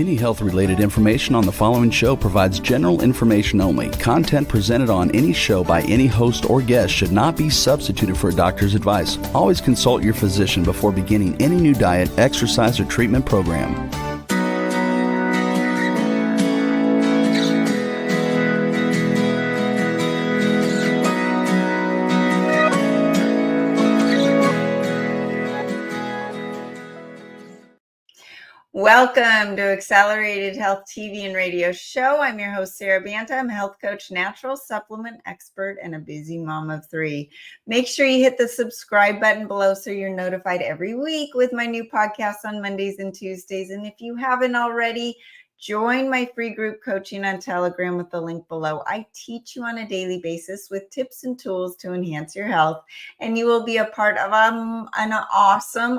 Any health-related information on the following show provides general information only. Content presented on any show by any host or guest should not be substituted for a doctor's advice. Always consult your physician before beginning any new diet, exercise, or treatment program. Welcome to Accelerated Health TV and Radio Show. I'm your host, Sara Banta. I'm a health coach, natural supplement expert, and a busy mom of three. Make sure you hit the subscribe button below so you're notified every week with my new podcast on Mondays and Tuesdays. And if you haven't already, join my free group coaching on Telegram with the link below. I teach you on a daily basis with tips and tools to enhance your health, and you will be a part of an awesome,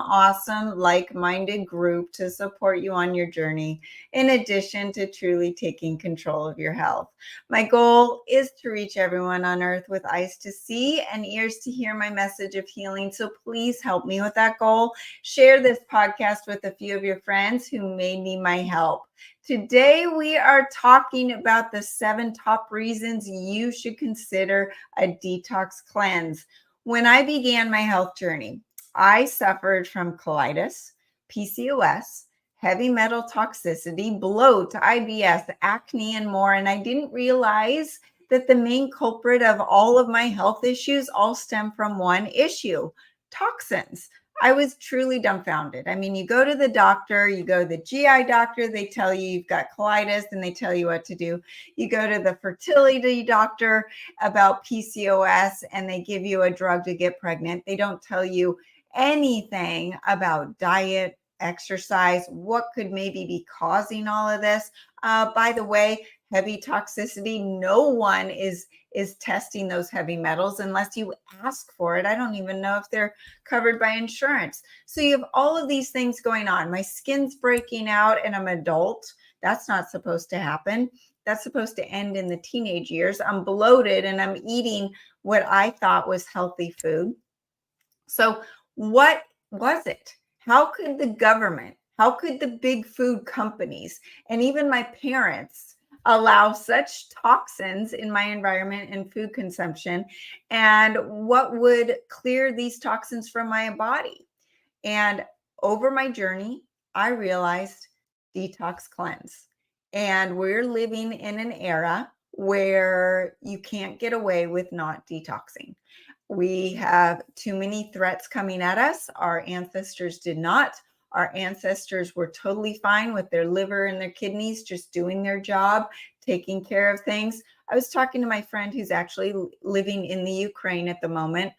like-minded group to support you on your journey, in addition to truly taking control of your health. My goal is to reach everyone on earth with eyes to see and ears to hear my message of healing. So please help me with that goal. Share this podcast with a few of your friends who may need my help. Today, we are talking about the 7 top reasons you should consider a detox cleanse. When I began my health journey, I suffered from colitis, PCOS, heavy metal toxicity, bloat, IBS, acne, and more. And I didn't realize that the main culprit of all of my health issues all stem from one issue: toxins. I was truly dumbfounded. I mean, you go to the doctor, you go to the GI doctor, they tell you you've got colitis and they tell you what to do. You go to the fertility doctor about PCOS and they give you a drug to get pregnant. They don't tell you anything about diet, exercise, what could maybe be causing all of this. By the way, heavy toxicity, no one is testing those heavy metals unless you ask for it. I don't even know if they're covered by insurance. So you have all of these things going on. My skin's breaking out and I'm an adult. That's not supposed to happen. That's supposed to end in the teenage years. I'm bloated and I'm eating what I thought was healthy food. So what was it? How could the government, how could the big food companies, and even my parents allow such toxins in my environment and food consumption? And what would clear these toxins from my body? And over my journey, I realized Detox Cleanse. And we're living in an era where you can't get away with not detoxing. We have too many threats coming at us. Our ancestors did not. Our ancestors were totally fine with their liver and their kidneys just doing their job, taking care of things. I was talking to my friend who's actually living in the Ukraine at the moment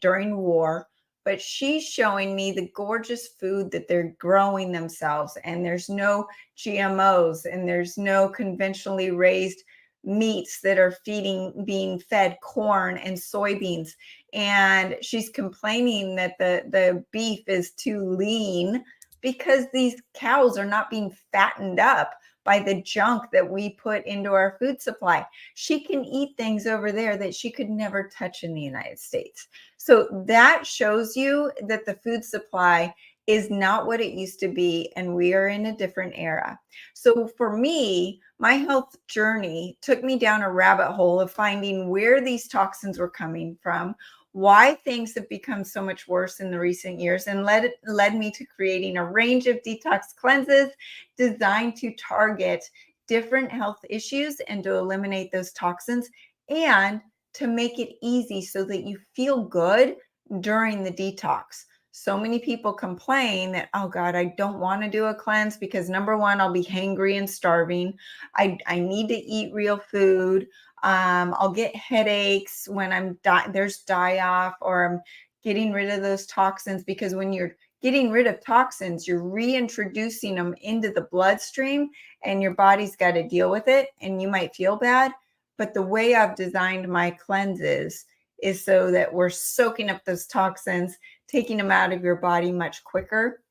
during war, but she's showing me the gorgeous food that they're growing themselves, and there's no GMOs and there's no conventionally raised meats that are being fed corn and soybeans. And she's complaining that the beef is too lean because these cows are not being fattened up by the junk that we put into our food supply. She can eat things over there that she could never touch in the United States. So that shows you that the food supply is not what it used to be, and we are in a different era. So for me, my health journey took me down a rabbit hole of finding where these toxins were coming from, why things have become so much worse in the recent years, and led me to creating a range of detox cleanses designed to target different health issues and to eliminate those toxins and to make it easy so that you feel good during the detox. So many people complain that, oh God, I don't want to do a cleanse because number one, I'll be hangry and starving. I need to eat real food. I'll get headaches when there's die-off, or I'm getting rid of those toxins, because when you're getting rid of toxins, you're reintroducing them into the bloodstream and your body's got to deal with it, and you might feel bad. But the way I've designed my cleanses is so that we're soaking up those toxins, taking them out of your body much quicker,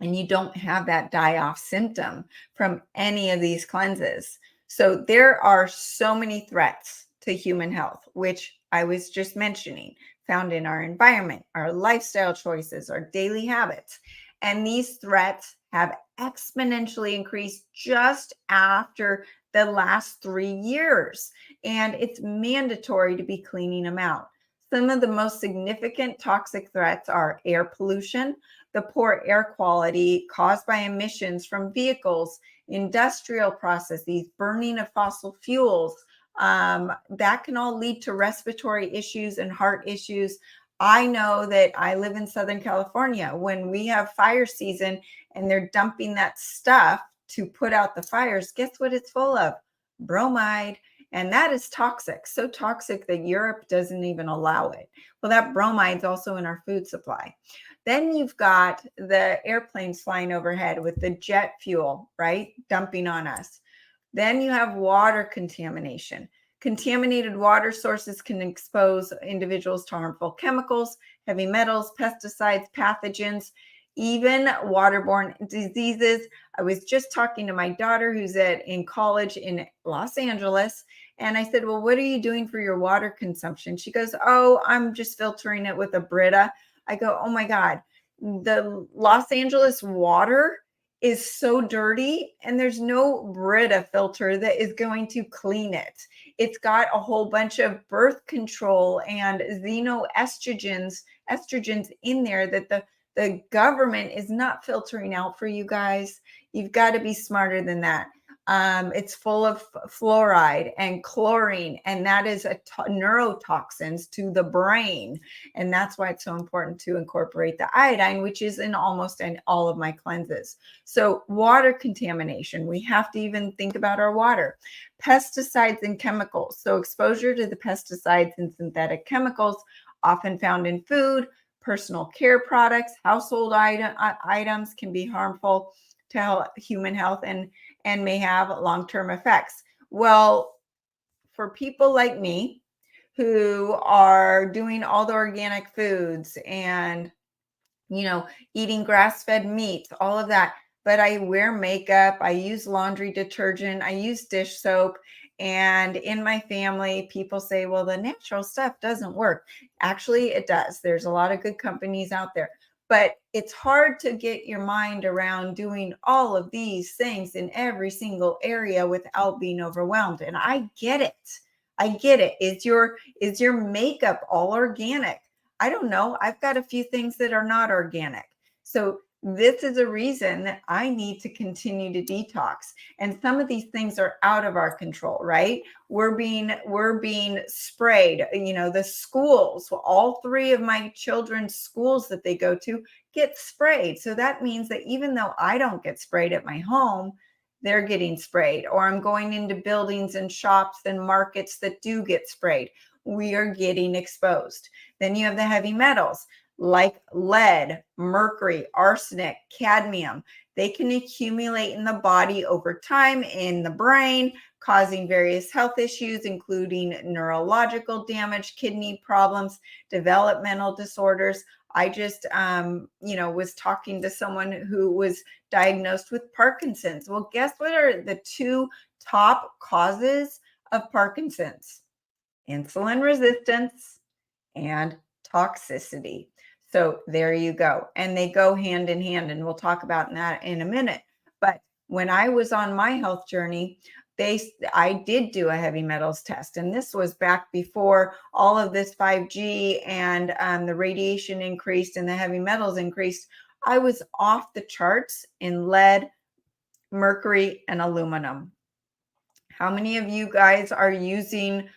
and you don't have that die-off symptom from any of these cleanses. So there are so many threats to human health, which I was just mentioning, found in our environment, our lifestyle choices, our daily habits. And these threats have exponentially increased just after the last 3 years. And it's mandatory to be cleaning them out. Some of the most significant toxic threats are air pollution, the poor air quality caused by emissions from vehicles, industrial processes, burning of fossil fuels. That can all lead to respiratory issues and heart issues. I know that I live in Southern California. When we have fire season and they're dumping that stuff to put out the fires, guess what it's full of? Bromide. And that is toxic, so toxic that Europe doesn't even allow it. Well, that bromide is also in our food supply. Then you've got the airplanes flying overhead with the jet fuel, right? Dumping on us. Then you have water contamination. Contaminated water sources can expose individuals to harmful chemicals, heavy metals, pesticides, pathogens, even waterborne diseases. I was just talking to my daughter who's in college in Los Angeles, and I said, well, what are you doing for your water consumption? She goes, oh, I'm just filtering it with a Brita. I go, oh my God, the Los Angeles water is so dirty and there's no Brita filter that is going to clean it. It's got a whole bunch of birth control and xenoestrogens in there that the government is not filtering out for you guys. You've got to be smarter than that. It's full of fluoride and chlorine, and that is neurotoxins to the brain. And that's why it's so important to incorporate the iodine, which is in almost all of my cleanses. So water contamination, we have to even think about our water. Pesticides and chemicals. So exposure to the pesticides and synthetic chemicals often found in food, personal care products, household items can be harmful to human health and may have long-term effects. Well, for people like me who are doing all the organic foods and, eating grass-fed meats, all of that, but I wear makeup, I use laundry detergent, I use dish soap, and in my family, people say, well, the natural stuff doesn't work. Actually, it does. There's a lot of good companies out there. But it's hard to get your mind around doing all of these things in every single area without being overwhelmed. And I get it. I get it. Is your makeup all organic? I don't know. I've got a few things that are not organic. So this is a reason that I need to continue to detox. And some of these things are out of our control, right? We're being sprayed. The schools, all three of my children's schools that they go to get sprayed. So that means that even though I don't get sprayed at my home, they're getting sprayed. Or I'm going into buildings and shops and markets that do get sprayed. We are getting exposed. Then you have the heavy metals like lead, mercury, arsenic, cadmium. They can accumulate in the body over time in the brain, causing various health issues, including neurological damage, kidney problems, developmental disorders. I just, was talking to someone who was diagnosed with Parkinson's. Well, guess what are the two top causes of Parkinson's? Insulin resistance and toxicity. So there you go. And they go hand in hand, and we'll talk about that in a minute. But when I was on my health journey, I did do a heavy metals test. And this was back before all of this 5G and the radiation increased and the heavy metals increased. I was off the charts in lead, mercury, and aluminum. How many of you guys are using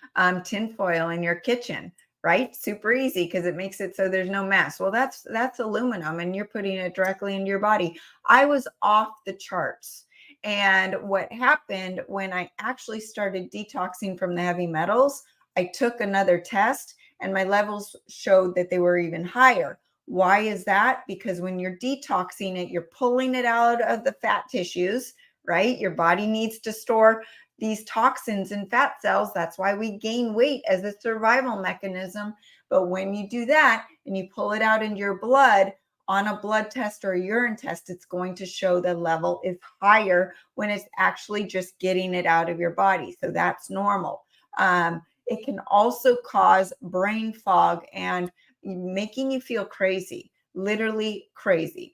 tinfoil in your kitchen? Right? Super easy because it makes it so there's no mess. Well, that's aluminum and you're putting it directly into your body. I was off the charts. And what happened when I actually started detoxing from the heavy metals, I took another test and my levels showed that they were even higher. Why is that? Because when you're detoxing it, you're pulling it out of the fat tissues, right? Your body needs to store these toxins in fat cells. That's why we gain weight as a survival mechanism. But when you do that and you pull it out into your blood on a blood test or a urine test, it's going to show the level is higher when it's actually just getting it out of your body. So that's normal. It can also cause brain fog and making you feel crazy. literally crazy.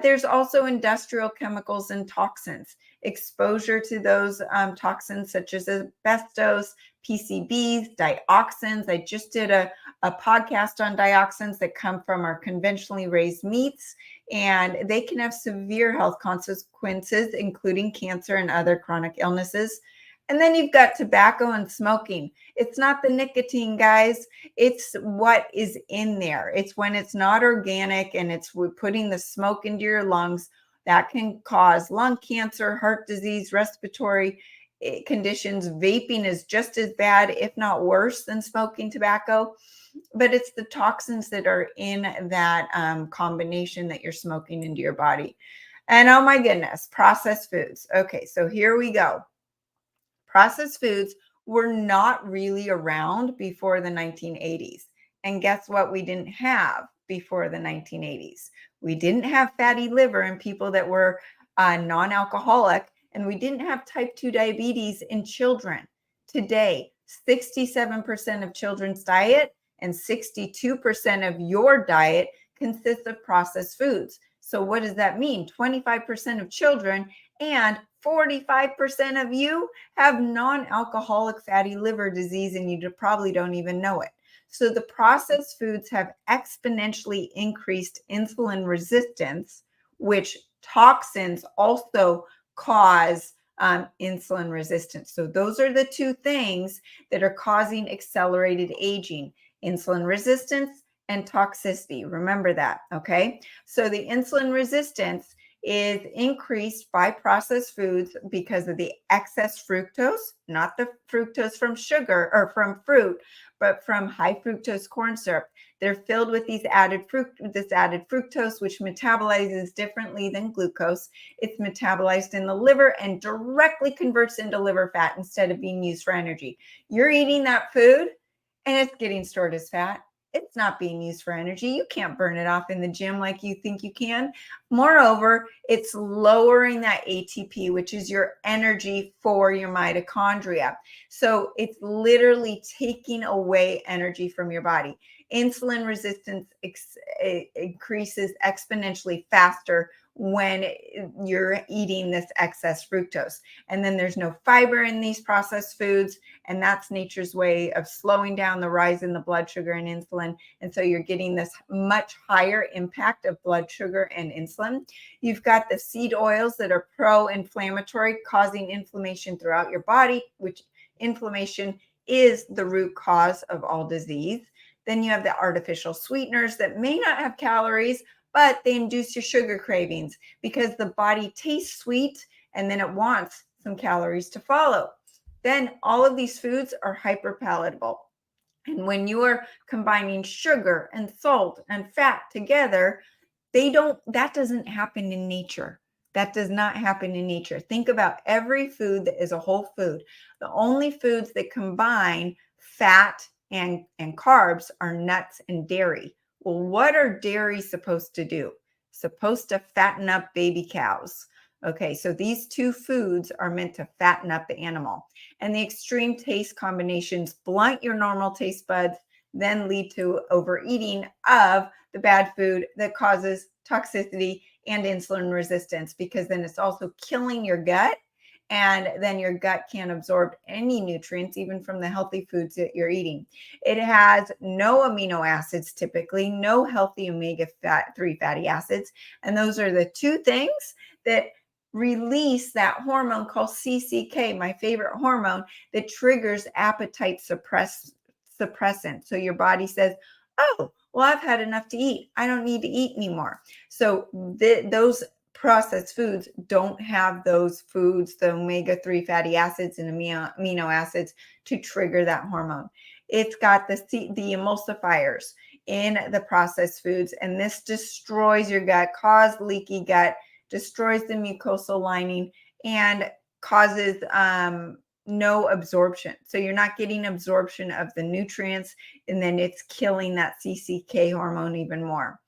There's also industrial chemicals and toxins. Exposure to those toxins such as asbestos, PCBs, dioxins. I just did a podcast on dioxins that come from our conventionally raised meats, and they can have severe health consequences, including cancer and other chronic illnesses. And then you've got tobacco and smoking. It's not the nicotine, guys. It's what is in there. It's when it's not organic and it's putting the smoke into your lungs that can cause lung cancer, heart disease, respiratory conditions. Vaping is just as bad, if not worse, than smoking tobacco. But it's the toxins that are in that combination that you're smoking into your body. And oh my goodness, processed foods. Okay, so here we go. Processed foods were not really around before the 1980s. And guess what we didn't have before the 1980s? We didn't have fatty liver in people that were non-alcoholic, and we didn't have type 2 diabetes in children. Today, 67% of children's diet and 62% of your diet consists of processed foods. So what does that mean? 25% of children and 45% of you have non-alcoholic fatty liver disease, and you probably don't even know it. So the processed foods have exponentially increased insulin resistance, which toxins also cause insulin resistance. So those are the two things that are causing accelerated aging: insulin resistance and toxicity. Remember that, okay? So the insulin resistance is increased by processed foods because of the excess fructose, not the fructose from sugar or from fruit, but from high fructose corn syrup. They're filled with this added fructose, which metabolizes differently than glucose. It's metabolized in the liver and directly converts into liver fat instead of being used for energy. You're eating that food and it's getting stored as fat. It's not being used for energy. You can't burn it off in the gym like you think you can. Moreover, it's lowering that ATP, which is your energy for your mitochondria. So it's literally taking away energy from your body. Insulin resistance increases exponentially faster when you're eating this excess fructose. And then there's no fiber in these processed foods, and that's nature's way of slowing down the rise in the blood sugar and insulin. And so you're getting this much higher impact of blood sugar and insulin. You've got the seed oils that are pro-inflammatory, causing inflammation throughout your body, which inflammation is the root cause of all disease. Then you have the artificial sweeteners that may not have calories, but they induce your sugar cravings because the body tastes sweet and then it wants some calories to follow. Then all of these foods are hyperpalatable. And when you are combining sugar and salt and fat together, that doesn't happen in nature. That does not happen in nature. Think about every food that is a whole food. The only foods that combine fat and carbs are nuts and dairy. Well, what are dairy supposed to do? Supposed to fatten up baby cows. Okay, so these two foods are meant to fatten up the animal. And the extreme taste combinations blunt your normal taste buds, then lead to overeating of the bad food that causes toxicity and insulin resistance, because then it's also killing your gut. And then your gut can't absorb any nutrients, even from the healthy foods that you're eating. It has no amino acids, typically, no healthy omega-3 fatty acids. And those are the two things that release that hormone called CCK, my favorite hormone, that triggers appetite suppressant. So your body says, oh, well, I've had enough to eat. I don't need to eat anymore. So those processed foods don't have those foods, the omega-3 fatty acids and amino acids, to trigger that hormone. It's got the emulsifiers in the processed foods, and this destroys your gut, causes leaky gut, destroys the mucosal lining, and causes no absorption. So you're not getting absorption of the nutrients, and then it's killing that CCK hormone even more.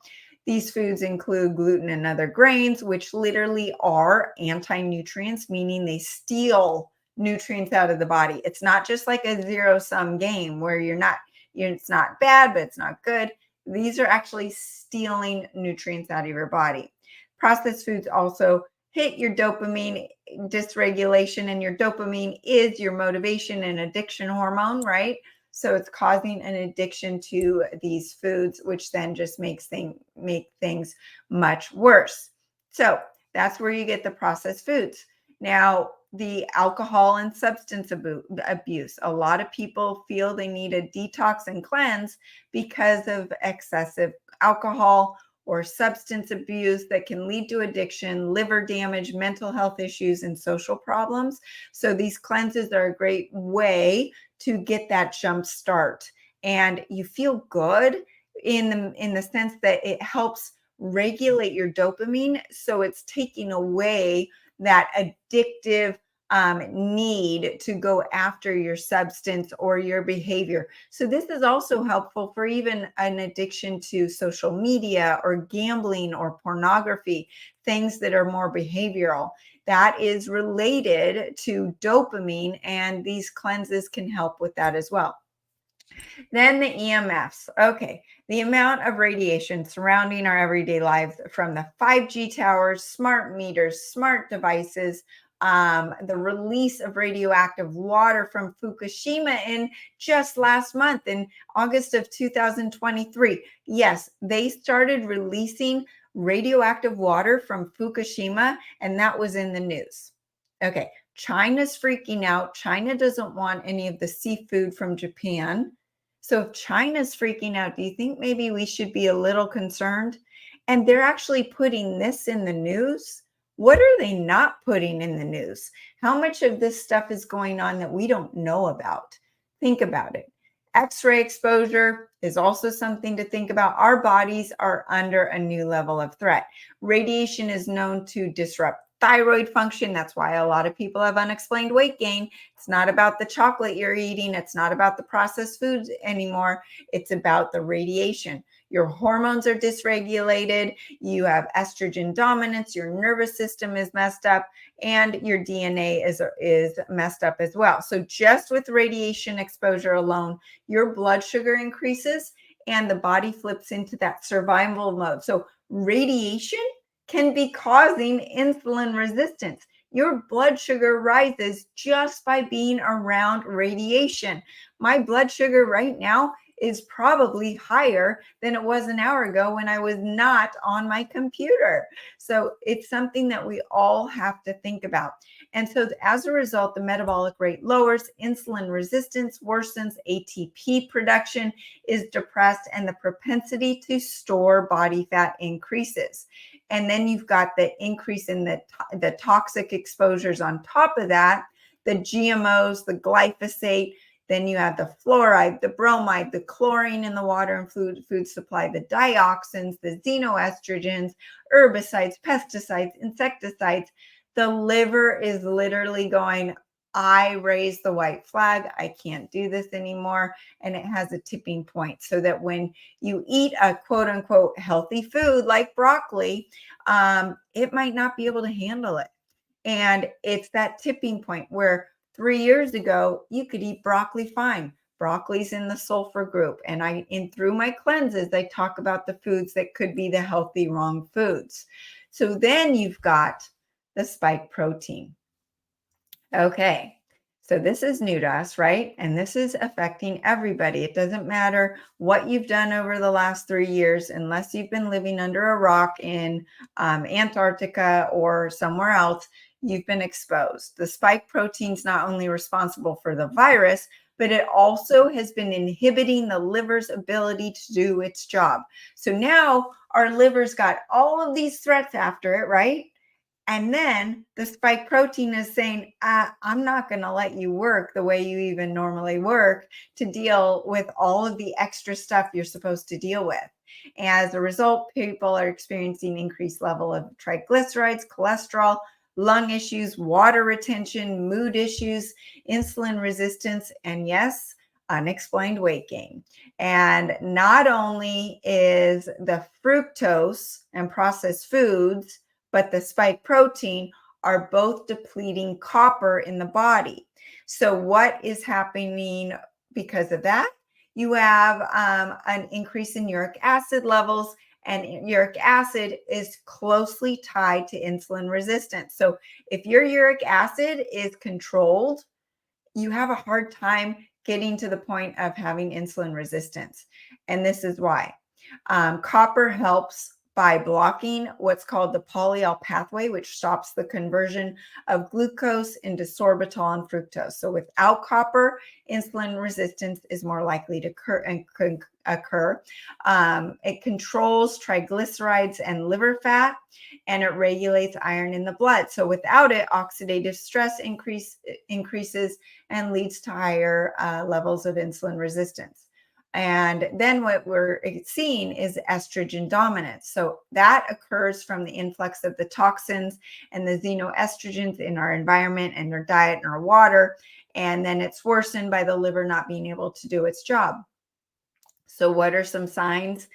These foods include gluten and other grains, which literally are anti-nutrients, meaning they steal nutrients out of the body. It's not just like a zero-sum game where it's not bad, but it's not good. These are actually stealing nutrients out of your body. Processed foods also hit your dopamine dysregulation, and your dopamine is your motivation and addiction hormone, right? So it's causing an addiction to these foods, which then just make things much worse. So that's where you get the processed foods. Now, the alcohol and substance abuse. A lot of people feel they need a detox and cleanse because of excessive alcohol or substance abuse that can lead to addiction, liver damage, mental health issues, and social problems. So these cleanses are a great way to get that jump start. And you feel good in the sense that it helps regulate your dopamine. So it's taking away that addictive need to go after your substance or your behavior. So this is also helpful for even an addiction to social media or gambling or pornography, things that are more behavioral. That is related to dopamine, and these cleanses can help with that as well. Then the EMFs. Okay, the amount of radiation surrounding our everyday lives from the 5G towers, smart meters, smart devices, the release of radioactive water from Fukushima in just last month, in August of 2023. Yes, they started releasing radioactive water from Fukushima, and that was in the news. Okay, China's freaking out. China doesn't want any of the seafood from Japan. So if China's freaking out, do you think maybe we should be a little concerned? And they're actually putting this in the news. What are they not putting in the news? How much of this stuff is going on that we don't know about? Think about it. X-ray exposure is also something to think about. Our bodies are under a new level of threat. Radiation is known to disrupt thyroid function. That's why a lot of people have unexplained weight gain. It's not about the chocolate you're eating. It's not about the processed foods anymore. It's about the radiation. Your hormones are dysregulated. You have estrogen dominance. Your nervous system is messed up, and your DNA is messed up as well. So just with radiation exposure alone, your blood sugar increases and the body flips into that survival mode. So radiation can be causing insulin resistance. Your blood sugar rises just by being around radiation. My blood sugar right now is probably higher than it was an hour ago when I was not on my computer. So it's something that we all have to think about. And so as a result, the metabolic rate lowers, insulin resistance worsens, ATP production is depressed, and the propensity to store body fat increases. And then you've got the increase in the toxic exposures on top of that, the GMOs, the glyphosate. Then you have the fluoride, the bromide, the chlorine in the water and food supply, the dioxins, the xenoestrogens, herbicides, pesticides, insecticides. The liver is literally going, I raise the white flag. I can't do this anymore. And it has a tipping point, so that when you eat a quote unquote healthy food like broccoli, it might not be able to handle it. And it's that tipping point where 3 years ago, you could eat broccoli fine. Broccoli's in the sulfur group. And through my cleanses, I talk about the foods that could be the healthy wrong foods. So then you've got the spike protein. Okay, so this is new to us, right? And this is affecting everybody. It doesn't matter what you've done over the last 3 years, unless you've been living under a rock in Antarctica or somewhere else, you've been exposed. The spike protein is not only responsible for the virus, but it also has been inhibiting the liver's ability to do its job. So now our liver's got all of these threats after it, right? And then the spike protein is saying, I'm not going to let you work the way you even normally work to deal with all of the extra stuff you're supposed to deal with. As a result, people are experiencing increased level of triglycerides, cholesterol, lung issues, water retention, mood issues, insulin resistance, and yes, unexplained weight gain. And not only is the fructose and processed foods, but the spike protein are both depleting copper in the body. So what is happening because of that? You have an increase in uric acid levels, and uric acid is closely tied to insulin resistance. So if your uric acid is controlled, you have a hard time getting to the point of having insulin resistance. And this is why. Copper helps by blocking what's called the polyol pathway, which stops the conversion of glucose into sorbitol and fructose. So without copper, insulin resistance is more likely to occur. It controls triglycerides and liver fat, and it regulates iron in the blood. So without it, oxidative stress increases and leads to higher levels of insulin resistance. And then what we're seeing is estrogen dominance. So that occurs from the influx of the toxins and the xenoestrogens in our environment and our diet and our water. And then it's worsened by the liver not being able to do its job. So what are some signs?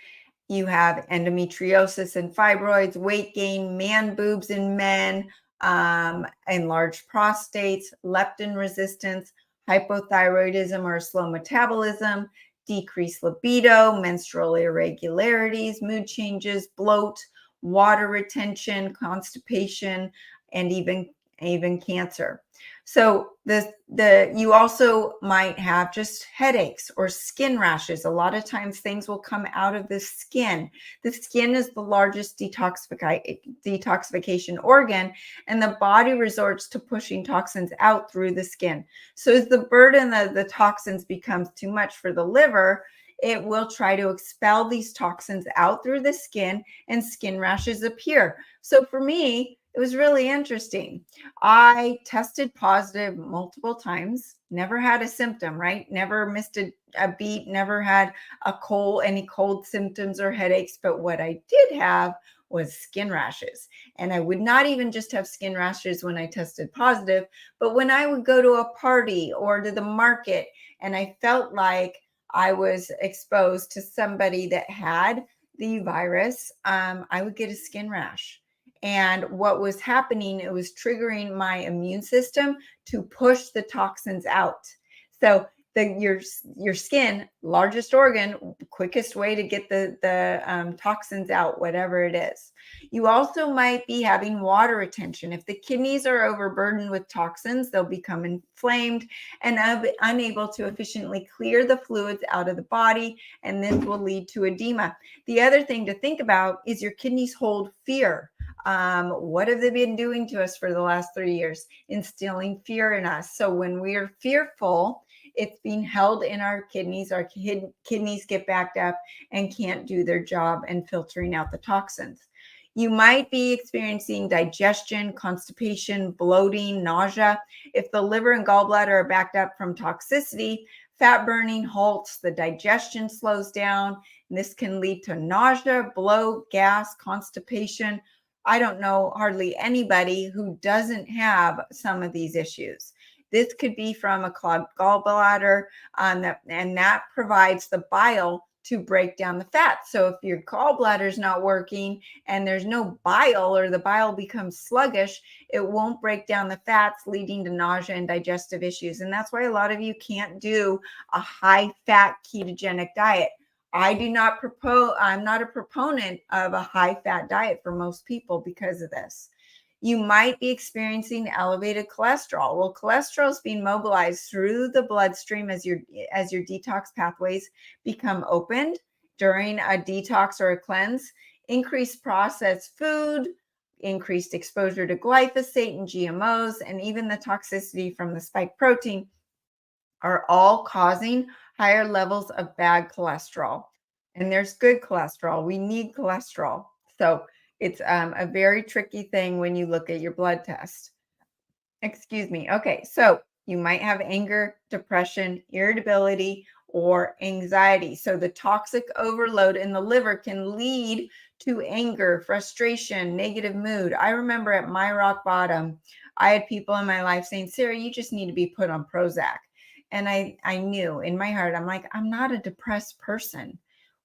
You have endometriosis and fibroids, weight gain, man boobs in men, enlarged prostates, leptin resistance, hypothyroidism or slow metabolism, decreased libido, menstrual irregularities, mood changes, bloat, water retention, constipation, and even cancer. So you also might have just headaches or skin rashes. A lot of times things will come out of the skin. The skin is the largest detoxification organ, and the body resorts to pushing toxins out through the skin. So as the burden of the toxins becomes too much for the liver, it will try to expel these toxins out through the skin, and skin rashes appear. So for me, it was really interesting. I tested positive multiple times, never had a symptom, right? Never missed a beat, never had any cold symptoms or headaches. But what I did have was skin rashes. And I would not even just have skin rashes when I tested positive, but when I would go to a party or to the market and I felt like I was exposed to somebody that had the virus, I would get a skin rash. And what was happening, it was triggering my immune system to push the toxins out. So your skin, largest organ, quickest way to get the toxins out, whatever it is. You also might be having water retention. If the kidneys are overburdened with toxins, they'll become inflamed and unable to efficiently clear the fluids out of the body, and this will lead to edema. The other thing to think about is your kidneys hold fear. What have they been doing to us for the last 3 years? Instilling fear in us. So when we're fearful, it's being held in our kidneys. Our kidneys get backed up and can't do their job and filtering out the toxins. You might be experiencing digestion, constipation, bloating, nausea. If the liver and gallbladder are backed up from toxicity, fat burning halts, the digestion slows down. And this can lead to nausea, bloat, gas, constipation. I don't know hardly anybody who doesn't have some of these issues. This could be from a clogged gallbladder, and that provides the bile to break down the fat. So if your gallbladder is not working and there's no bile, or the bile becomes sluggish, it won't break down the fats, leading to nausea and digestive issues. And that's why a lot of you can't do a high fat ketogenic diet. I'm not a proponent of a high fat diet for most people because of this. You might be experiencing elevated cholesterol. Well, cholesterol is being mobilized through the bloodstream as your detox pathways become opened during a detox or a cleanse. Increased processed food, increased exposure to glyphosate and GMOs, and even the toxicity from the spike protein are all causing higher levels of bad cholesterol. And there's good cholesterol. We need cholesterol. So it's a very tricky thing when you look at your blood test. Excuse me. Okay, so you might have anger, depression, irritability, or anxiety. So the toxic overload in the liver can lead to anger, frustration, negative mood. I remember at my rock bottom, I had people in my life saying, Sara, you just need to be put on Prozac. And I knew in my heart, I'm like, I'm not a depressed person.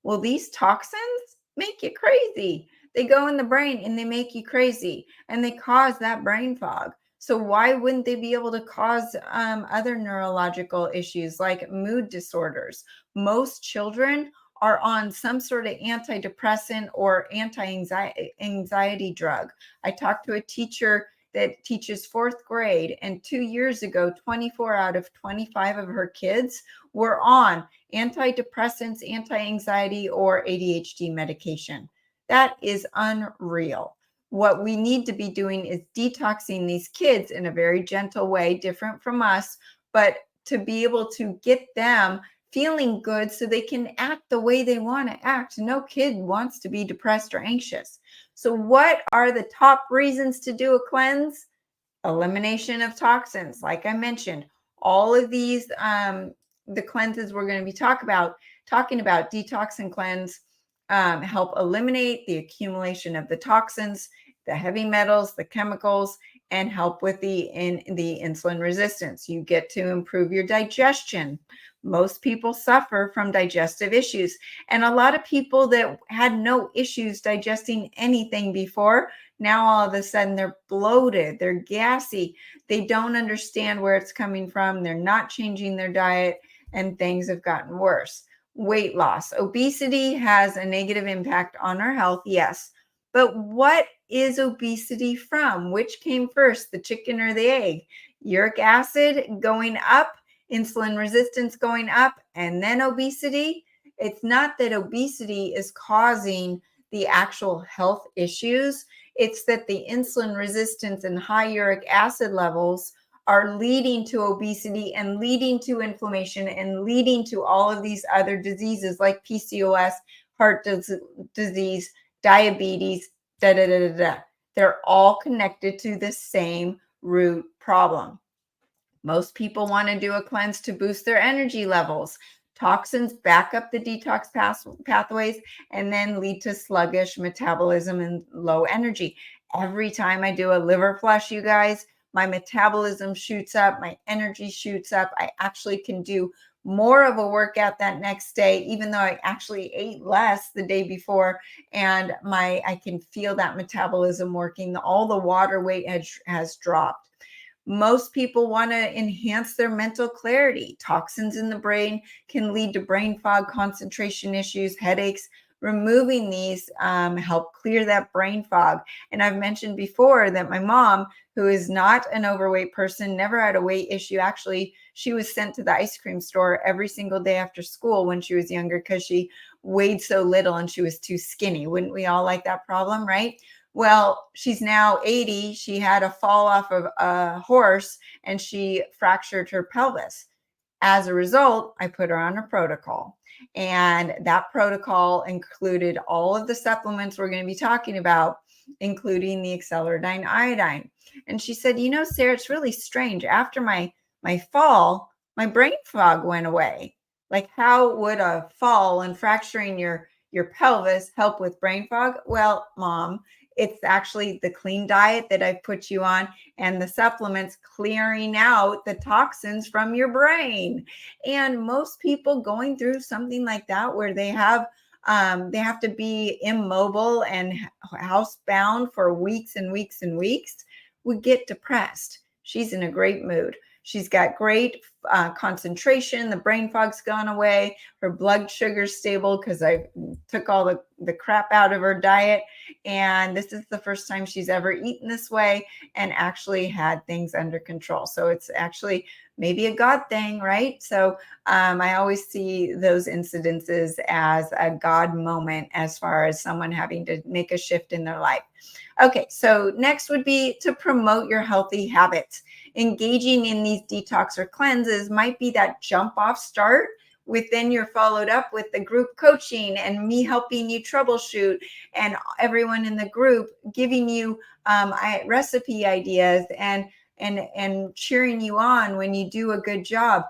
Well, these toxins make you crazy. They go in the brain and they make you crazy, and they cause that brain fog. So why wouldn't they be able to cause other neurological issues like mood disorders? Most children are on some sort of antidepressant or anti-anxiety drug. I talked to a teacher that teaches fourth grade, and 2 years ago, 24 out of 25 of her kids were on antidepressants, anti-anxiety, or ADHD medication. That is unreal. What we need to be doing is detoxing these kids in a very gentle way, different from us, but to be able to get them feeling good so they can act the way they want to act. No kid wants to be depressed or anxious. So, what are the top reasons to do a cleanse? Elimination of toxins. Like I mentioned, all of these, the cleanses we're going to be talking about, detox and cleanse, help eliminate the accumulation of the toxins, the heavy metals, the chemicals, and help with the insulin resistance. You get to improve your digestion. Most people suffer from digestive issues, and a lot of people that had no issues digesting anything before, now all of a sudden they're bloated, they're gassy, they don't understand where it's coming from, they're not changing their diet, and things have gotten worse. Weight loss. Obesity has a negative impact on our health, yes. But what is obesity from? Which came first, the chicken or the egg? Uric acid going up, insulin resistance going up, and then obesity? It's not that obesity is causing the actual health issues. It's that the insulin resistance and high uric acid levels are leading to obesity and leading to inflammation and leading to all of these other diseases like PCOS, heart disease, diabetes, da da da da da. They're all connected to the same root problem. Most people want to do a cleanse to boost their energy levels. Toxins back up the detox pathways and then lead to sluggish metabolism and low energy. Every time I do a liver flush, you guys, my metabolism shoots up, my energy shoots up. I actually can do more of a workout that next day, even though I actually ate less the day before, and I can feel that metabolism working. All the water weight has dropped. Most people want to enhance their mental clarity. Toxins in the brain can lead to brain fog, concentration issues, headaches. Removing these help clear that brain fog. And I've mentioned before that my mom, who is not an overweight person, never had a weight issue. Actually, she was sent to the ice cream store every single day after school when she was younger because she weighed so little and she was too skinny. Wouldn't we all like that problem, right? Well, she's now 80. She had a fall off of a horse and she fractured her pelvis. As a result, I put her on a protocol. And that protocol included all of the supplements we're going to be talking about, including the acceleradine iodine. And she said, you know, Sarah, it's really strange. After my fall, my brain fog went away. Like, how would a fall and fracturing your pelvis help with brain fog? Well, Mom, it's actually the clean diet that I've put you on and the supplements clearing out the toxins from your brain. And most people going through something like that, where they have to be immobile and housebound for weeks and weeks and weeks, would get depressed. She's in a great mood. She's got great concentration. The brain fog's gone away. Her blood sugar's stable because I took all the crap out of her diet. And this is the first time she's ever eaten this way and actually had things under control. So it's actually maybe a God thing, right? So I always see those incidences as a God moment as far as someone having to make a shift in their life. Okay, so next would be to promote your healthy habits. Engaging in these detox or cleanses might be that jump off start. Within you're followed up with the group coaching and me helping you troubleshoot and everyone in the group giving you recipe ideas and cheering you on when you do a good job.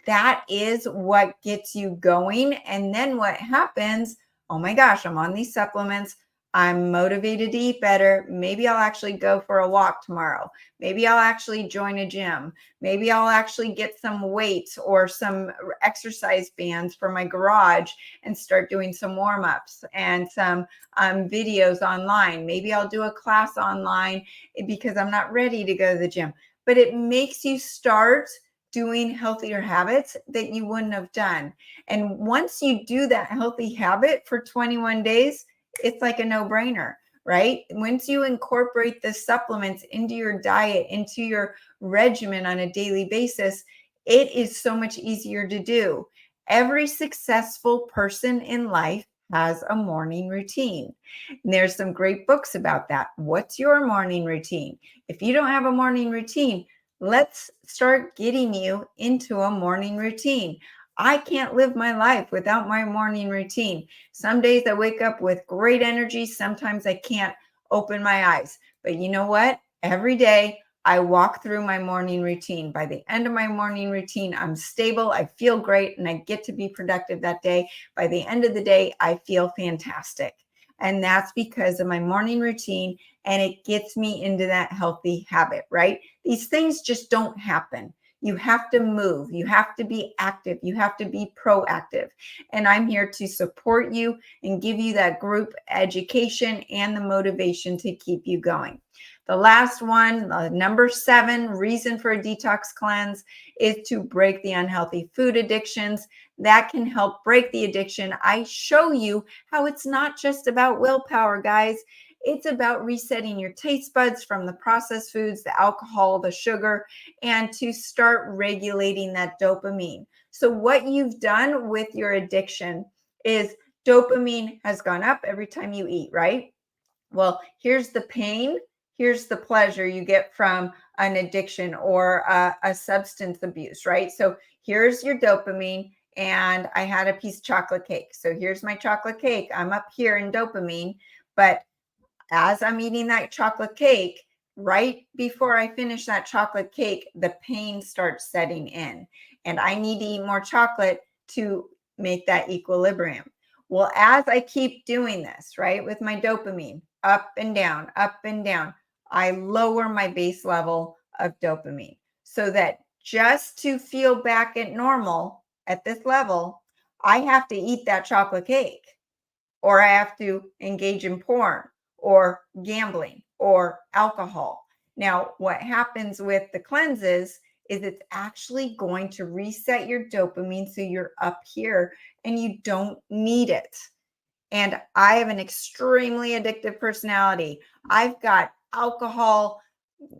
That is what gets you going. And then what happens? Oh my gosh, I'm on these supplements. I'm motivated to eat better. Maybe I'll actually go for a walk tomorrow. Maybe I'll actually join a gym. Maybe I'll actually get some weights or some exercise bands for my garage and start doing some warm-ups and some videos online. Maybe I'll do a class online because I'm not ready to go to the gym. But it makes you start doing healthier habits that you wouldn't have done. And once you do that healthy habit for 21 days, it's like a no-brainer, right? Once you incorporate the supplements into your diet, into your regimen on a daily basis, it is so much easier to do. Every successful person in life has a morning routine. And there's some great books about that. What's your morning routine? If you don't have a morning routine, let's start getting you into a morning routine. I can't live my life without my morning routine. Some days I wake up with great energy. Sometimes I can't open my eyes. But you know what? Every day I walk through my morning routine. By the end of my morning routine, I'm stable, I feel great, and I get to be productive that day. By the end of the day, I feel fantastic. And that's because of my morning routine, and it gets me into that healthy habit, right? These things just don't happen. You have to move. You have to be active. You have to be proactive. And I'm here to support you and give you that group education and the motivation to keep you going. The last one, number 7 reason for a detox cleanse is to break the unhealthy food addictions. That can help break the addiction. I show you how it's not just about willpower, guys. It's about resetting your taste buds from the processed foods, the alcohol, the sugar, and to start regulating that dopamine. So what you've done with your addiction is dopamine has gone up every time you eat, right? Well, here's the pain. Here's the pleasure you get from an addiction or a substance abuse, right? So here's your dopamine, and I had a piece of chocolate cake. So here's my chocolate cake. I'm up here in dopamine, but as I'm eating that chocolate cake, right before I finish that chocolate cake, the pain starts setting in. And I need to eat more chocolate to make that equilibrium. Well, as I keep doing this, right, with my dopamine up and down, I lower my base level of dopamine so that just to feel back at normal at this level, I have to eat that chocolate cake, or I have to engage in porn or gambling or alcohol. Now, what happens with the cleanses is it's actually going to reset your dopamine so you're up here and you don't need it. And I have an extremely addictive personality. I've got alcohol,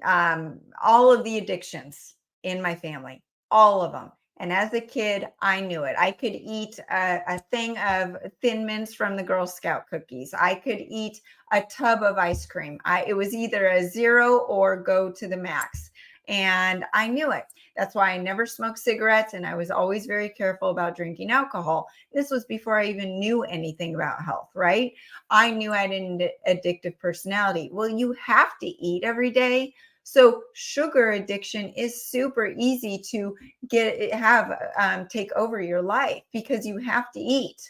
all of the addictions in my family, all of them. And as a kid, I knew it. I could eat a thing of Thin Mints from the Girl Scout cookies. I could eat a tub of ice cream. It was either a 0 or go to the max. And I knew it. That's why I never smoked cigarettes, and I was always very careful about drinking alcohol. This was before I even knew anything about health, right? I knew I had an addictive personality. Well, you have to eat every day. So sugar addiction is super easy to take over your life because you have to eat.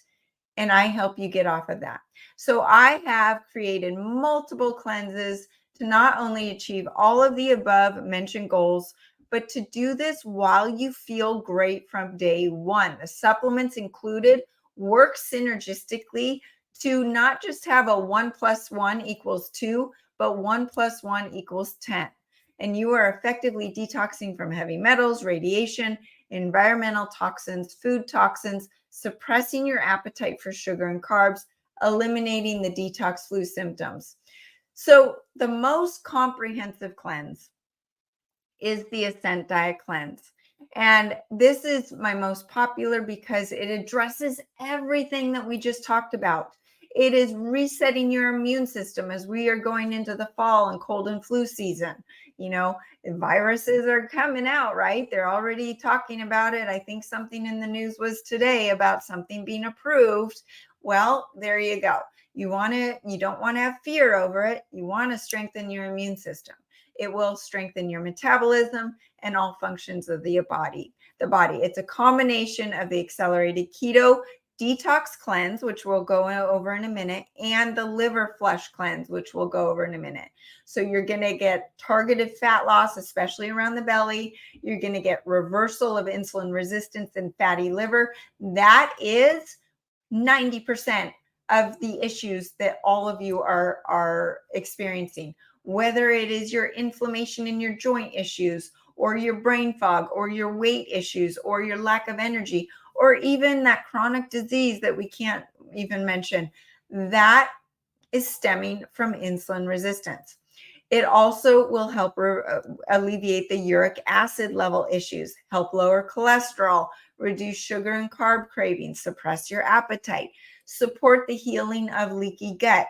And I help you get off of that. So I have created multiple cleanses to not only achieve all of the above mentioned goals, but to do this while you feel great from day one. The supplements included work synergistically to not just have a 1 + 1 = 2, but 1 + 1 = 10. And you are effectively detoxing from heavy metals, radiation, environmental toxins, food toxins, suppressing your appetite for sugar and carbs, eliminating the detox flu symptoms. So the most comprehensive cleanse is the Ascent Diet Cleanse. And this is my most popular because it addresses everything that we just talked about. It is resetting your immune system as we are going into the fall and cold and flu season. You know, viruses are coming out, right? They're already talking about it. I think something in the news was today about something being approved. Well, there you go. You don't want to have fear over it. You want to strengthen your immune system. It will strengthen your metabolism and all functions of the body. It's a combination of the accelerated keto Detox Cleanse, which we'll go over in a minute, and the Liver Flush Cleanse, which we'll go over in a minute. So you're going to get targeted fat loss, especially around the belly. You're going to get reversal of insulin resistance and fatty liver. That is 90% of the issues that all of you are experiencing, whether it is your inflammation in your joint issues, or your brain fog, or your weight issues, or your lack of energy, or even that chronic disease that we can't even mention. That is stemming from insulin resistance. It also will help alleviate the uric acid level issues, help lower cholesterol, reduce sugar and carb cravings, suppress your appetite, support the healing of leaky gut,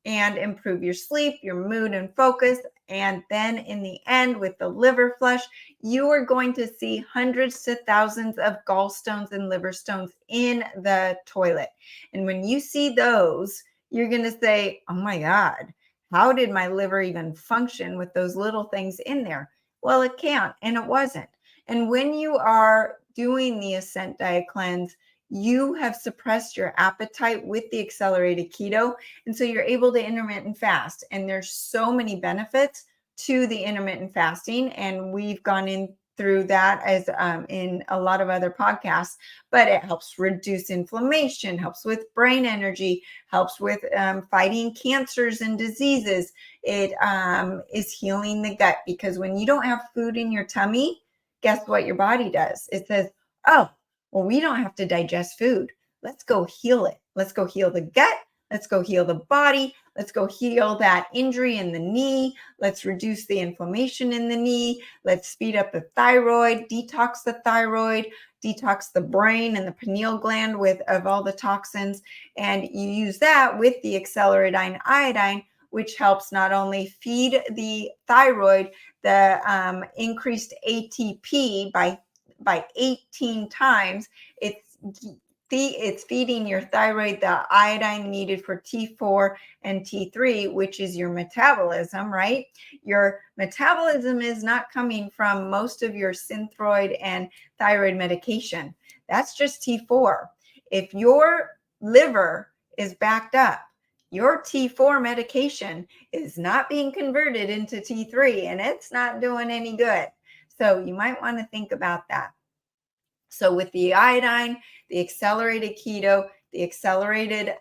and improve your sleep, your mood, and focus. And then in the end, with the liver flush, you are going to see hundreds to thousands of gallstones and liver stones in the toilet. And when you see those, you're going to say, oh my God, how did my liver even function with those little things in there? Well, it can't, and it wasn't. And when you are doing the Ascent Diet Cleanse, you have suppressed your appetite with the accelerated keto. And so you're able to intermittent fast. And there's so many benefits to the intermittent fasting. And we've gone in through that as in a lot of other podcasts, but it helps reduce inflammation, helps with brain energy, helps with fighting cancers and diseases. It is healing the gut, because when you don't have food in your tummy, guess what your body does? It says, oh, well, we don't have to digest food. Let's go heal it. Let's go heal the gut. Let's go heal the body. Let's go heal that injury in the knee. Let's reduce the inflammation in the knee. Let's speed up the thyroid, detox the thyroid, detox the brain and the pineal gland of all the toxins. And you use that with the accelerated iodine, which helps not only feed the thyroid, the increased ATP by 18 times. It's feeding your thyroid the iodine needed for T4 and T3, which is your metabolism, right? Your metabolism is not coming from most of your Synthroid and thyroid medication. That's just T4. If your liver is backed up, your T4 medication is not being converted into T3, and it's not doing any good. So you might want to think about that. So with the iodine, the accelerated keto, the accelerated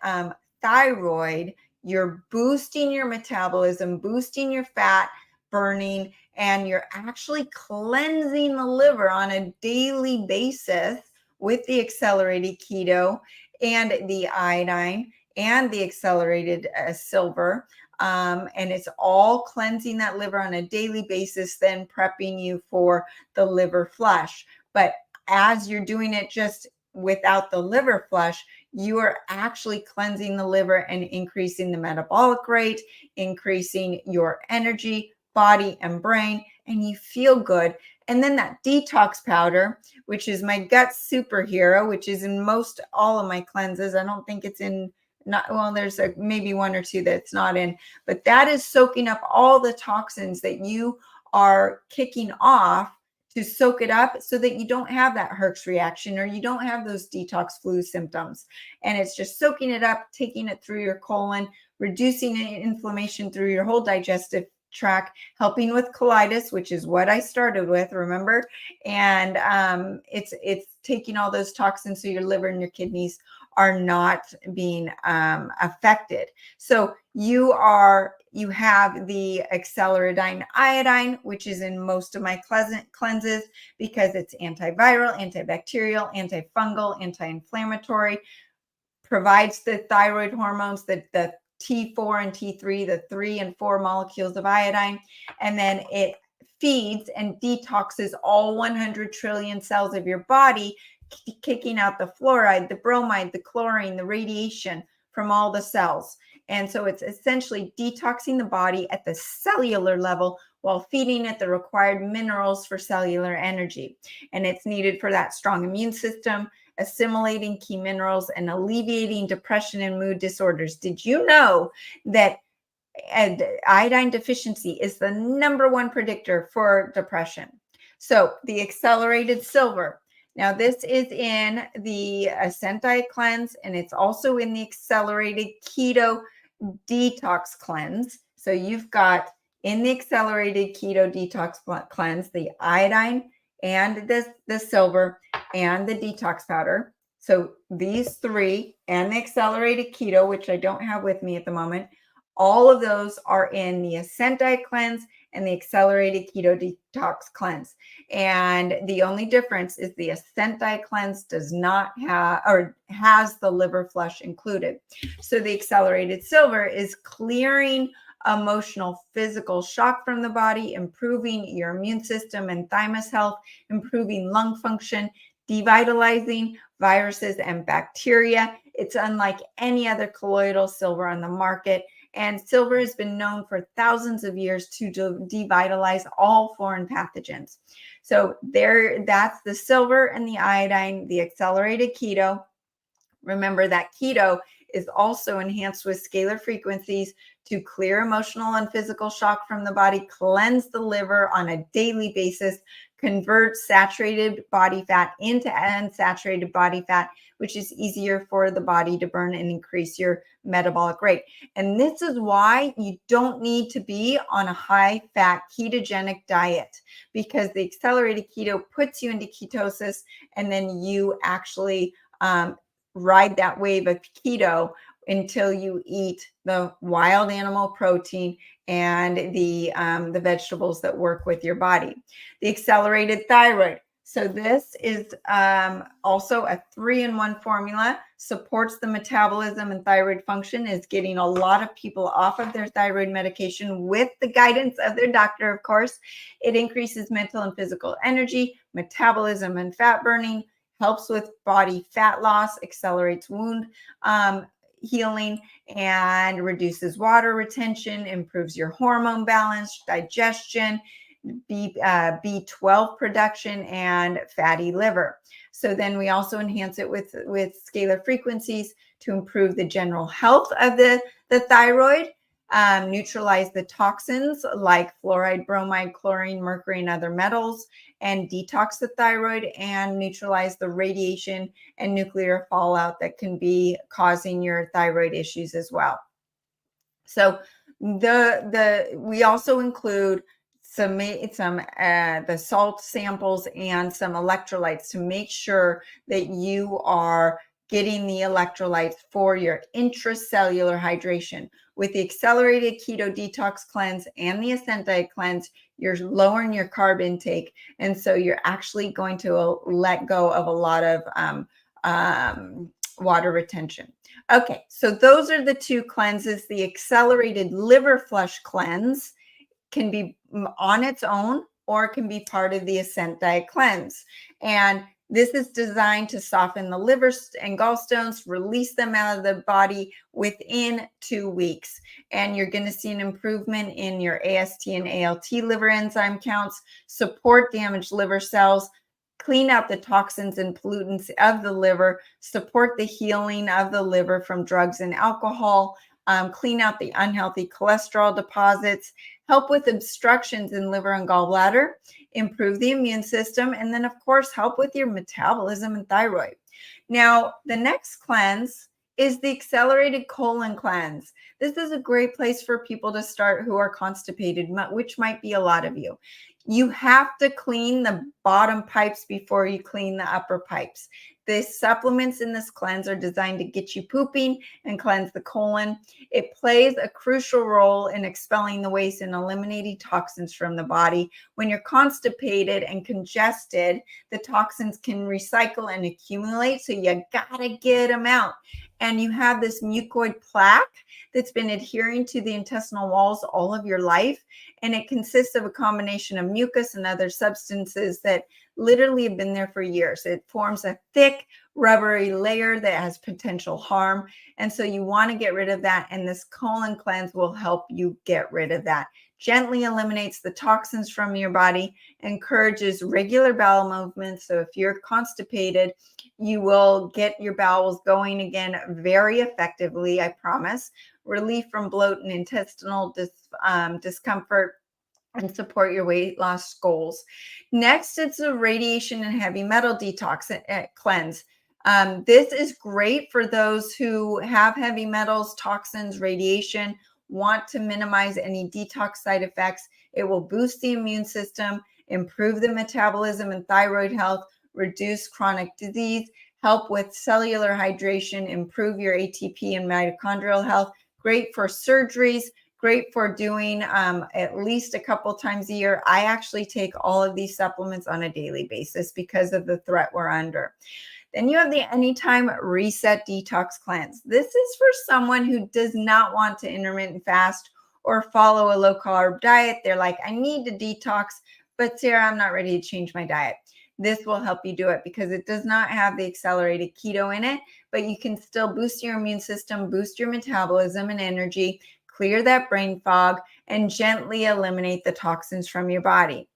thyroid, you're boosting your metabolism, boosting your fat burning, and you're actually cleansing the liver on a daily basis with the accelerated keto and the iodine and the accelerated silver. And it's all cleansing that liver on a daily basis, then prepping you for the liver flush. But as you're doing it just without the liver flush, you are actually cleansing the liver and increasing the metabolic rate, increasing your energy, body, and brain, and you feel good. And then that detox powder, which is my gut superhero, which is in most all of my cleanses. I don't think it's in, there's maybe one or two that's not in, but that is soaking up all the toxins that you are kicking off to soak it up so that you don't have that Herx reaction or you don't have those detox flu symptoms. And it's just soaking it up, taking it through your colon, reducing inflammation through your whole digestive tract, helping with colitis, which is what I started with, remember? And it's taking all those toxins so your liver and your kidneys are not being affected. So you have the accelerated iodine, which is in most of my cleanses because it's antiviral, antibacterial, antifungal, anti-inflammatory, provides the thyroid hormones, the T4 and T3, the 3 and 4 molecules of iodine, and then it feeds and detoxes all 100 trillion cells of your body, kicking out the fluoride, the bromide, the chlorine, the radiation from all the cells. And so it's essentially detoxing the body at the cellular level while feeding it the required minerals for cellular energy. And it's needed for that strong immune system, assimilating key minerals, and alleviating depression and mood disorders. Did you know that iodine deficiency is the #1 predictor for depression? So the accelerated silver, Now, this is in the Ascent Diet Cleanse, and it's also in the Accelerated Keto Detox Cleanse. So you've got in the Accelerated Keto Detox Cleanse, the iodine and the silver and the detox powder. So these three and the Accelerated Keto, which I don't have with me at the moment, all of those are in the Ascent Diet Cleanse and the Accelerated Keto Detox Cleanse. And the only difference is the Ascent Diet Cleanse does not have or has the liver flush included. So the Accelerated Silver is clearing emotional, physical shock from the body, improving your immune system and thymus health, improving lung function, devitalizing viruses and bacteria. It's unlike any other colloidal silver on the market. And silver has been known for thousands of years to devitalize all foreign pathogens. So that's the silver and the iodine, the Accelerated Keto. Remember that keto is also enhanced with scalar frequencies to clear emotional and physical shock from the body, cleanse the liver on a daily basis, convert saturated body fat into unsaturated body fat, which is easier for the body to burn and increase your metabolic rate. And this is why you don't need to be on a high fat ketogenic diet, because the accelerated keto puts you into ketosis, and then you actually ride that wave of keto until you eat the wild animal protein and the vegetables that work with your body. The accelerated thyroid. So this is also a 3-in-1 formula, supports the metabolism and thyroid function, is getting a lot of people off of their thyroid medication with the guidance of their doctor, of course. It increases mental and physical energy, metabolism and fat burning, helps with body fat loss, accelerates wound healing, and reduces water retention, improves your hormone balance, digestion, B12 production, and fatty liver. So then we also enhance it with scalar frequencies to improve the general health of the thyroid, neutralize the toxins like fluoride, bromide, chlorine, mercury, and other metals, and detox the thyroid and neutralize the radiation and nuclear fallout that can be causing your thyroid issues as well. So we also include the salt samples and some electrolytes to make sure that you are getting the electrolytes for your intracellular hydration. With the accelerated keto detox cleanse and the Ascent Diet Cleanse, you're lowering your carb intake, and so you're actually going to let go of a lot of water retention. Okay, so those are the two cleanses. The accelerated liver flush cleanse can be on its own, or it can be part of the Ascent Diet Cleanse. And this is designed to soften the liver and gallstones, release them out of the body within 2 weeks. And you're going to see an improvement in your AST and ALT liver enzyme counts, support damaged liver cells, clean out the toxins and pollutants of the liver, support the healing of the liver from drugs and alcohol, clean out the unhealthy cholesterol deposits, help with obstructions in liver and gallbladder, improve the immune system, and then, of course, help with your metabolism and thyroid. Now, the next cleanse is the accelerated colon cleanse. This is a great place for people to start who are constipated, which might be a lot of you. You have to clean the bottom pipes before you clean the upper pipes. The supplements in this cleanse are designed to get you pooping and cleanse the colon. It plays a crucial role in expelling the waste and eliminating toxins from the body. When you're constipated and congested, the toxins can recycle and accumulate, so you gotta get them out. And you have this mucoid plaque that's been adhering to the intestinal walls all of your life. And it consists of a combination of mucus and other substances that literally have been there for years. It forms a thick, rubbery layer that has potential harm. And so you want to get rid of that. And this colon cleanse will help you get rid of that. Gently eliminates the toxins from your body, encourages regular bowel movements. So if you're constipated, you will get your bowels going again very effectively, I promise. Relief from bloat and intestinal discomfort, and support your weight loss goals. Next, it's a radiation and heavy metal detox cleanse. This is great for those who have heavy metals, toxins, radiation, want to minimize any detox side effects. It will boost the immune system, improve the metabolism and thyroid health, reduce chronic disease, help with cellular hydration, improve your ATP and mitochondrial health. Great for surgeries, great for doing at least a couple times a year. I actually take all of these supplements on a daily basis because of the threat we're under. Then you have the Anytime Reset Detox Cleanse. This is for someone who does not want to intermittent fast or follow a low carb diet. They're like, I need to detox, but Sara, I'm not ready to change my diet. This will help you do it because it does not have the accelerated keto in it, but you can still boost your immune system, boost your metabolism and energy, clear that brain fog, and gently eliminate the toxins from your body.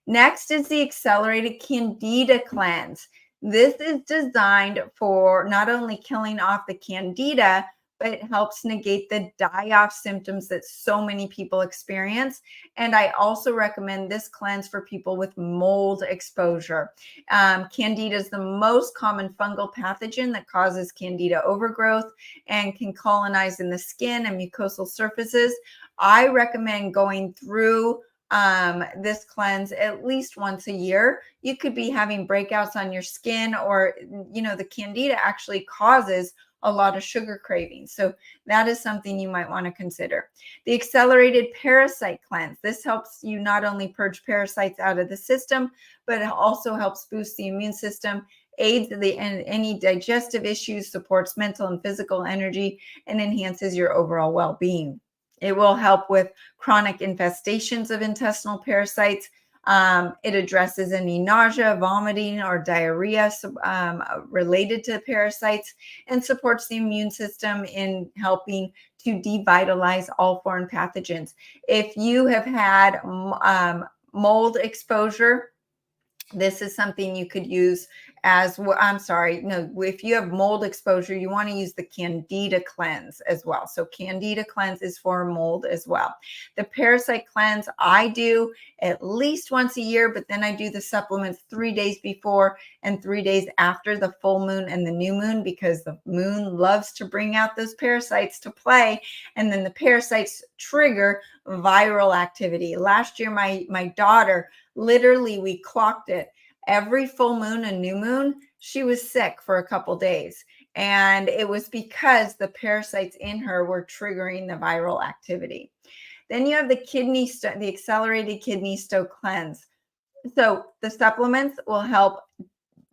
Next is the Accelerated Candida Cleanse. This is designed for not only killing off the candida, but it helps negate the die-off symptoms that so many people experience. And I also recommend this cleanse for people with mold exposure. Candida is the most common fungal pathogen that causes candida overgrowth and can colonize in the skin and mucosal surfaces. I recommend going through this cleanse at least once a year. You could be having breakouts on your skin, or the candida actually causes a lot of sugar cravings. So that is something you might want to consider. The Accelerated Parasite Cleanse. This helps you not only purge parasites out of the system, but it also helps boost the immune system, aids any digestive issues, supports mental and physical energy, and enhances your overall well-being. It will help with chronic infestations of intestinal parasites. It addresses any nausea, vomiting, or diarrhea related to parasites, and supports the immune system in helping to devitalize all foreign pathogens. If you have had mold exposure, this is something you could use as well. I'm sorry. No, if you have mold exposure, you want to use the Candida Cleanse as well. So Candida Cleanse is for mold as well. The Parasite Cleanse, I do at least once a year, but then I do the supplements 3 days before and 3 days after the full moon and the new moon, because the moon loves to bring out those parasites to play. And then the parasites trigger viral activity. Last year, my daughter, literally, we clocked it. Every full moon and new moon, she was sick for a couple days. And it was because the parasites in her were triggering the viral activity. Then you have the Accelerated Kidney Stone Cleanse. So the supplements will help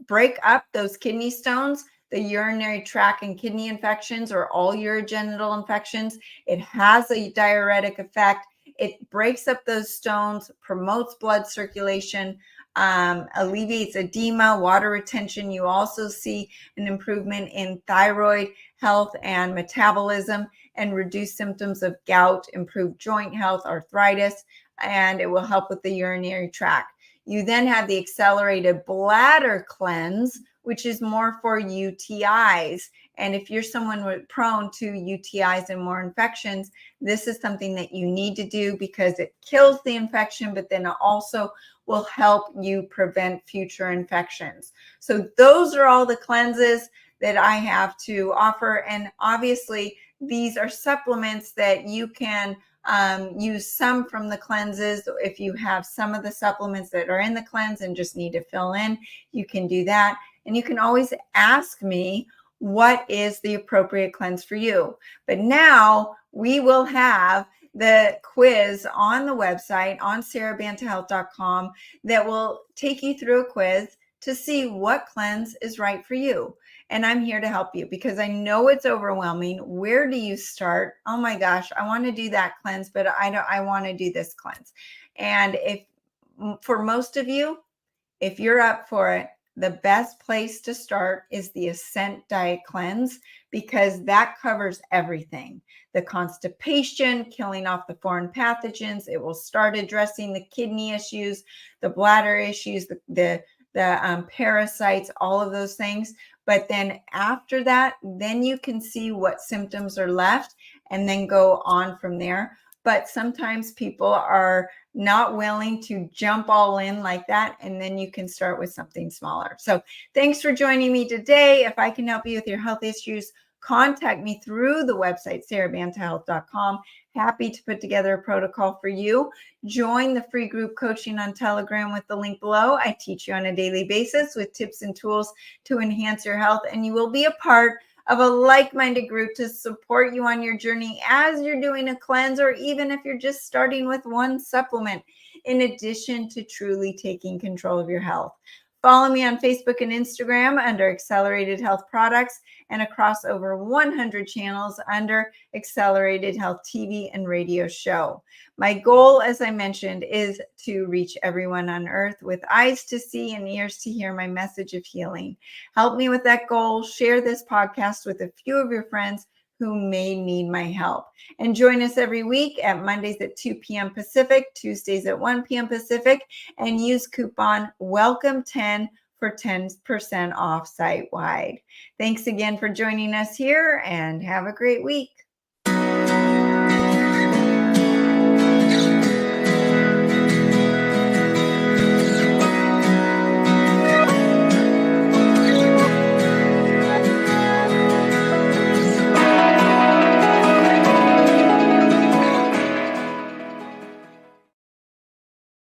break up those kidney stones, the urinary tract and kidney infections, or all urogenital infections. It has a diuretic effect. It breaks up those stones, promotes blood circulation, alleviates edema, water retention. You also see an improvement in thyroid health and metabolism, and reduce symptoms of gout, improve joint health, arthritis, and it will help with the urinary tract. You then have the Accelerated Bladder Cleanse, which is more for UTIs. And if you're someone prone to UTIs and more infections, this is something that you need to do because it kills the infection, but then it also will help you prevent future infections. So those are all the cleanses that I have to offer. And obviously, these are supplements that you can use some from the cleanses. If you have some of the supplements that are in the cleanse and just need to fill in, you can do that. And you can always ask me, what is the appropriate cleanse for you? But now we will have the quiz on the website on sarabantahealth.com that will take you through a quiz to see what cleanse is right for you. And I'm here to help you because I know it's overwhelming. Where do you start? Oh my gosh, I want to do that cleanse, but I want to do this cleanse. And for most of you, if you're up for it, the best place to start is the Ascent Diet Cleanse, because that covers everything. The constipation, killing off the foreign pathogens. It will start addressing the kidney issues, the bladder issues, the parasites, all of those things. But then after that, then you can see what symptoms are left and then go on from there. but sometimes people are not willing to jump all in like that. And then you can start with something smaller. So thanks for joining me today. If I can help you with your health issues, contact me through the website, sarabantahealth.com. Happy to put together a protocol for you. Join the free group coaching on Telegram with the link below. I teach you on a daily basis with tips and tools to enhance your health, and you will be a part of a like-minded group to support you on your journey as you're doing a cleanse, or even if you're just starting with one supplement, in addition to truly taking control of your health. Follow me on Facebook and Instagram under Accelerated Health Products, and across over 100 channels under Accelerated Health TV and radio show. My goal, as I mentioned, is to reach everyone on earth with eyes to see and ears to hear my message of healing. Help me with that goal. Share this podcast with a few of your friends who may need my help. And join us every week at Mondays at 2 p.m. Pacific, Tuesdays at 1 p.m. Pacific, and use coupon WELCOME10 for 10% off site-wide. Thanks again for joining us here, and have a great week.